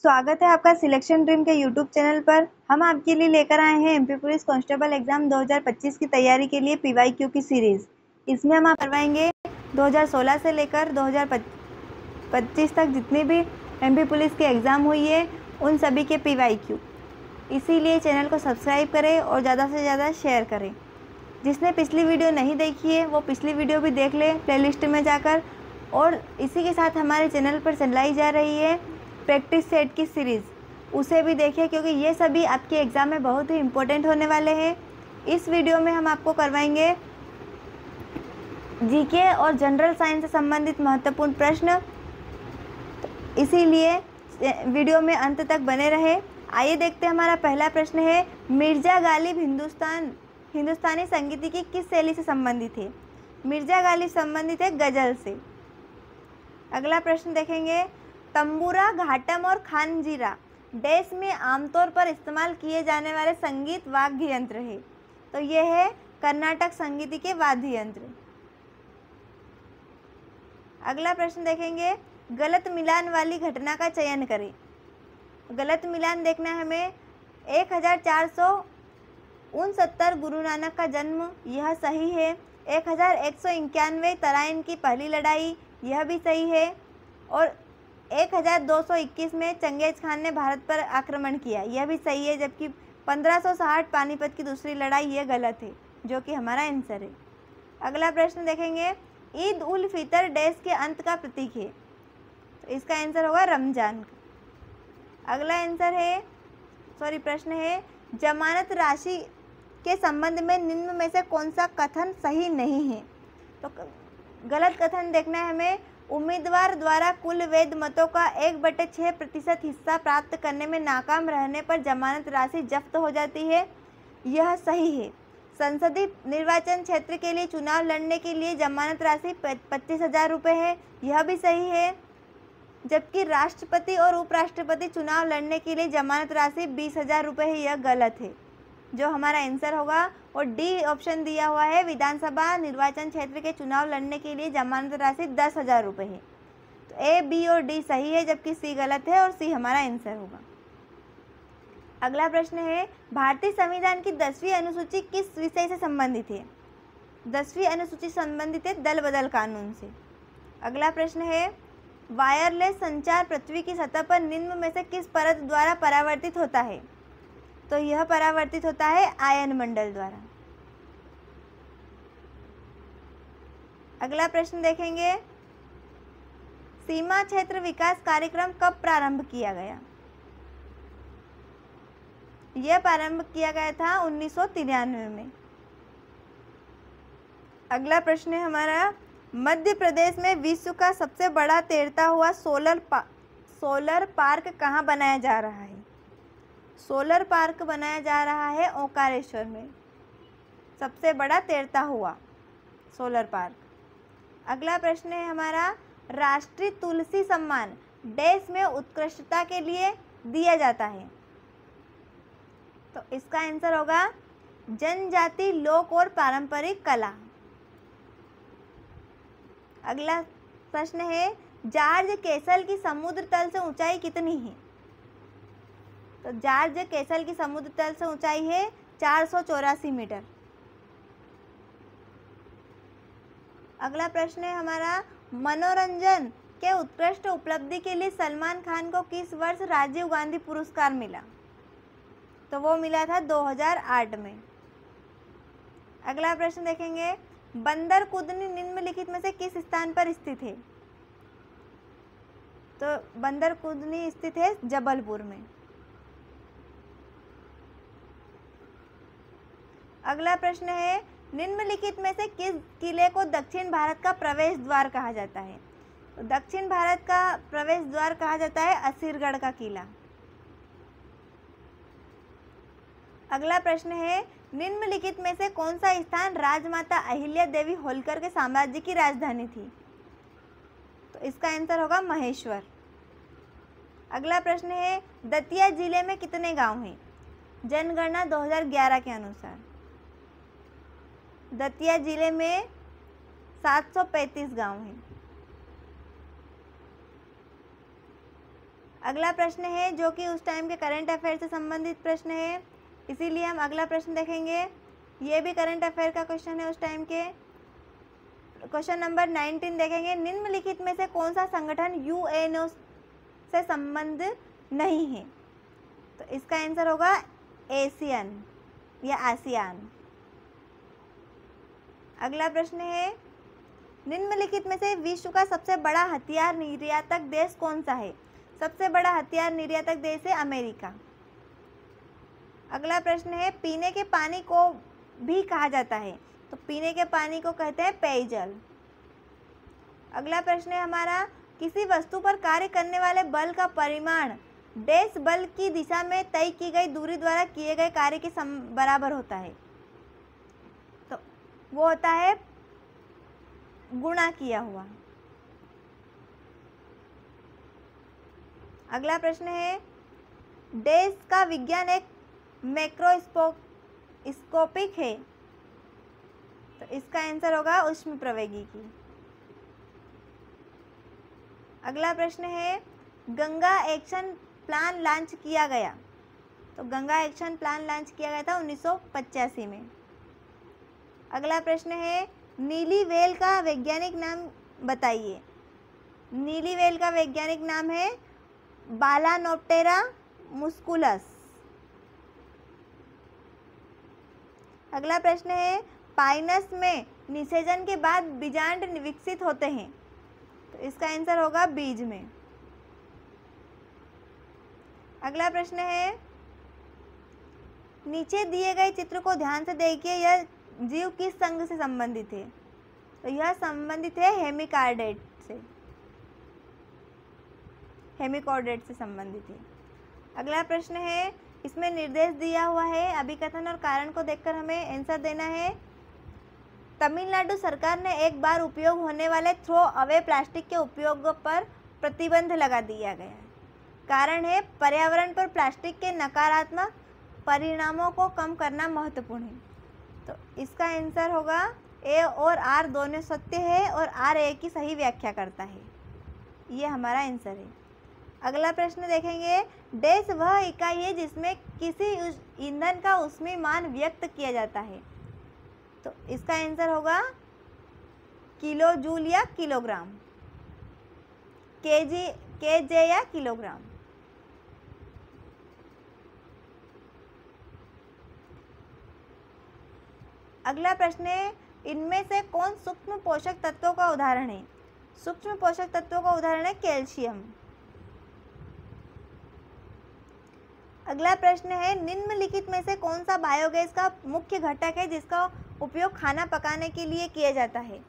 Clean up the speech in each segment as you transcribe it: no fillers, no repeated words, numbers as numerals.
स्वागत है आपका सिलेक्शन ड्रीम के यूट्यूब चैनल पर। हम आपके लिए लेकर आए हैं एमपी पुलिस कांस्टेबल एग्जाम 2025 की तैयारी के लिए पीवाईक्यू की सीरीज। इसमें हम आप करवाएंगे 2016 से लेकर 2025 तक जितनी भी एमपी पुलिस की एग्ज़ाम हुई है उन सभी के पीवाईक्यू। इसीलिए चैनल को सब्सक्राइब करें और ज़्यादा से ज़्यादा शेयर करें। जिसने पिछली वीडियो नहीं देखी है वो पिछली वीडियो भी देख ले प्लेलिस्ट में जाकर। और इसी के साथ हमारे चैनल पर चलाई जा रही है प्रैक्टिस सेट की सीरीज़, उसे भी देखिए क्योंकि ये सभी आपके एग्ज़ाम में बहुत ही इम्पोर्टेंट होने वाले हैं। इस वीडियो में हम आपको करवाएंगे जीके और जनरल साइंस से संबंधित महत्वपूर्ण प्रश्न, तो इसीलिए वीडियो में अंत तक बने रहे। आइए देखते हैं, हमारा पहला प्रश्न है, मिर्ज़ा गालिब हिंदुस्तानी संगीत की किस शैली से संबंधित है? मिर्ज़ा गालिब संबंधित है गज़ल से। अगला प्रश्न देखेंगे, तंबूरा, घाटम और खानजीरा देश में आमतौर पर इस्तेमाल किए जाने वाले संगीत वाद्य यंत्र है। तो यह है कर्नाटक संगीत के वाद्य यंत्र। अगला प्रश्न देखेंगे, गलत मिलान वाली घटना का चयन करें। गलत मिलान देखना है हमें। 1469 गुरु नानक का जन्म, यह सही है। 1191 तराइन की पहली लड़ाई, यह भी सही है। और 1221 में चंगेज खान ने भारत पर आक्रमण किया, यह भी सही है। जबकि 1560 पानीपत की दूसरी लड़ाई, यह गलत है, जो कि हमारा आंसर है। अगला प्रश्न देखेंगे, ईद उल फितर देश के अंत का प्रतीक है। तो इसका आंसर होगा रमजान का। अगला आंसर है, प्रश्न है, जमानत राशि के संबंध में निम्न में से कौन सा कथन सही नहीं है? तो गलत कथन देखना है हमें। उम्मीदवार द्वारा कुल वैध मतों का 1/6% हिस्सा प्राप्त करने में नाकाम रहने पर जमानत राशि जब्त हो जाती है, यह सही है। संसदीय निर्वाचन क्षेत्र के लिए चुनाव लड़ने के लिए जमानत राशि 25,000 रुपये है, यह भी सही है। जबकि राष्ट्रपति और उपराष्ट्रपति चुनाव लड़ने के लिए जमानत राशि 20,000 रुपये है, यह गलत है, जो हमारा आंसर होगा। और डी ऑप्शन दिया हुआ है, विधानसभा निर्वाचन क्षेत्र के चुनाव लड़ने के लिए जमानत राशि 10,000 रुपये है। तो ए, बी और डी सही है, जबकि सी गलत है और सी हमारा आंसर होगा। अगला प्रश्न है, भारतीय संविधान की 10वीं अनुसूची किस विषय से संबंधित है? 10वीं अनुसूची संबंधित है दल बदल कानून से। अगला प्रश्न है, वायरलेस संचार पृथ्वी की सतह पर निम्न में से किस परत द्वारा परावर्तित होता है? तो यह परावर्तित होता है आयन मंडल द्वारा। अगला प्रश्न देखेंगे, सीमा क्षेत्र विकास कार्यक्रम कब प्रारंभ किया गया? यह प्रारंभ किया गया था 1993 में। अगला प्रश्न है हमारा, मध्य प्रदेश में विश्व का सबसे बड़ा तैरता हुआ सोलर पार्क कहाँ बनाया जा रहा है? सोलर पार्क बनाया जा रहा है ओंकारेश्वर में, सबसे बड़ा तैरता हुआ सोलर पार्क। अगला प्रश्न है हमारा, राष्ट्रीय तुलसी सम्मान देश में उत्कृष्टता के लिए दिया जाता है। तो इसका आंसर होगा जनजाति, लोक और पारंपरिक कला। अगला प्रश्न है, जॉर्ज कैसल की समुद्र तल से ऊंचाई कितनी है? तो जॉर्ज कैसल की समुद्र तल से ऊंचाई है 484 मीटर। अगला प्रश्न है हमारा, मनोरंजन के उत्कृष्ट उपलब्धि के लिए सलमान खान को किस वर्ष राजीव गांधी पुरस्कार मिला? तो वो मिला था 2008 में। अगला प्रश्न देखेंगे, बंदर कुदनी निम्नलिखित में से किस स्थान पर स्थित है? तो बंदर कुदनी स्थित है जबलपुर में। अगला प्रश्न है, निम्नलिखित में से किस किले को दक्षिण भारत का प्रवेश द्वार कहा जाता है? तो दक्षिण भारत का प्रवेश द्वार कहा जाता है असीरगढ़ का किला। अगला प्रश्न है, निम्नलिखित में से कौन सा स्थान राजमाता अहिल्या देवी होलकर के साम्राज्य की राजधानी थी? तो इसका आंसर होगा महेश्वर। अगला प्रश्न है, दतिया जिले में कितने गांव हैं? जनगणना 2011 के अनुसार दतिया जिले में 735 गांव हैं। अगला प्रश्न है जो कि उस टाइम के करंट अफेयर से संबंधित प्रश्न है, इसीलिए हम अगला प्रश्न देखेंगे। ये भी करंट अफेयर का क्वेश्चन है उस टाइम के। क्वेश्चन नंबर 19 देखेंगे, निम्नलिखित में से कौन सा संगठन यूएनओ से संबंध नहीं है? तो इसका आंसर होगा एशियन या आसियान। अगला प्रश्न है, निम्नलिखित में से विश्व का सबसे बड़ा हथियार निर्यातक देश कौन सा है? सबसे बड़ा हथियार निर्यातक देश है अमेरिका। अगला प्रश्न है, पीने के पानी को भी कहा जाता है, तो पीने के पानी को कहते हैं पेयजल। अगला प्रश्न है हमारा, किसी वस्तु पर कार्य करने वाले बल का परिमाण डैश बल की दिशा में तय की गई दूरी द्वारा किए गए कार्य के बराबर होता है? तो वो होता है गुणा किया हुआ। अगला प्रश्न है, डैश का विज्ञान एक मैक्रोस्कोपिक है, तो इसका आंसर होगा ऊष्मप्रवैगिकी। अगला प्रश्न है, गंगा एक्शन प्लान लॉन्च किया गया, तो गंगा एक्शन प्लान लॉन्च किया गया था 1985 में। अगला प्रश्न है, नीली व्हेल का वैज्ञानिक नाम बताइए। नीली व्हेल का वैज्ञानिक नाम है बालानोप्टेरा मुस्कुलस। अगला प्रश्न है, पाइनस में निषेचन के बाद बीजांड विकसित होते हैं, तो इसका आंसर होगा बीज में। अगला प्रश्न है, नीचे दिए गए चित्र को ध्यान से देखिए, यह जीव किस संघ से संबंधित है? तो यह संबंधित है हेमिकॉर्डेट से, हेमिकॉर्डेट से संबंधित है। अगला प्रश्न है, इसमें निर्देश दिया हुआ है, अभिकथन और कारण को देखकर हमें आंसर देना है। तमिलनाडु सरकार ने एक बार उपयोग होने वाले थ्रो अवे प्लास्टिक के उपयोग पर प्रतिबंध लगा दिया गया है। कारण है, पर्यावरण पर प्लास्टिक के नकारात्मक परिणामों को कम करना महत्वपूर्ण है। तो इसका आंसर होगा ए और आर दोनों सत्य है और आर ए की सही व्याख्या करता है, ये हमारा आंसर है। अगला प्रश्न देखेंगे, डैश वह इकाई है जिसमें किसी ईंधन का ऊष्मीय मान व्यक्त किया जाता है, तो इसका आंसर होगा किलो जूल या किलोग्राम, केजे या किलोग्राम। अगला प्रश्न है, इनमें से कौन सूक्ष्म पोषक तत्वों का उदाहरण है? सूक्ष्म पोषक तत्वों का उदाहरण है कैल्शियम। अगला प्रश्न है, निम्नलिखित में से कौन सा बायोगैस का मुख्य घटक है जिसका उपयोग खाना पकाने के लिए किया जाता है?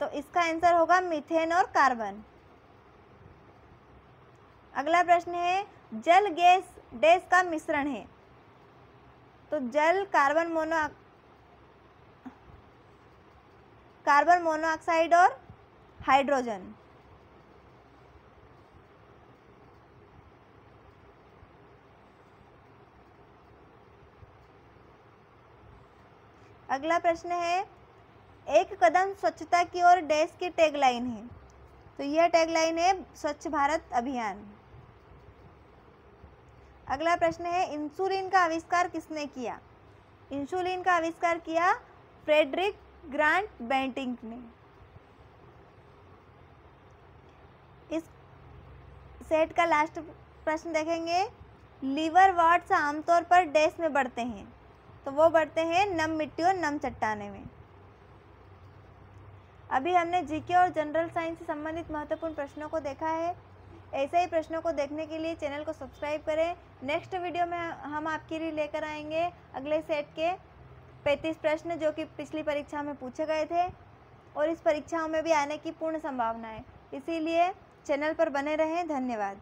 तो इसका आंसर होगा मीथेन और कार्बन। अगला प्रश्न है, जल गैस डैश का मिश्रण है, तो जल कार्बन मोनोऑक्साइड और हाइड्रोजन। अगला प्रश्न है, एक कदम स्वच्छता की ओर डैश की टैगलाइन है, तो यह टैगलाइन है स्वच्छ भारत अभियान। अगला प्रश्न है, इंसुलिन का आविष्कार किसने किया? इंसुलिन का आविष्कार किया फ्रेडरिक ग्रांट बेंटिंग ने। इस सेट का लास्ट प्रश्न देखेंगे, लीवर वाट्स आमतौर पर डैश में बढ़ते हैं, तो वो बढ़ते हैं नम मिट्टी और नम चट्टाने में। अभी हमने जीके और जनरल साइंस से संबंधित महत्वपूर्ण प्रश्नों को देखा है। ऐसे ही प्रश्नों को देखने के लिए चैनल को सब्सक्राइब करें। नेक्स्ट वीडियो में हम आपके लिए लेकर आएंगे अगले सेट के 35 प्रश्न जो कि पिछली परीक्षा में पूछे गए थे और इस परीक्षाओं में भी आने की पूर्ण संभावना है। इसीलिए चैनल पर बने रहें। धन्यवाद।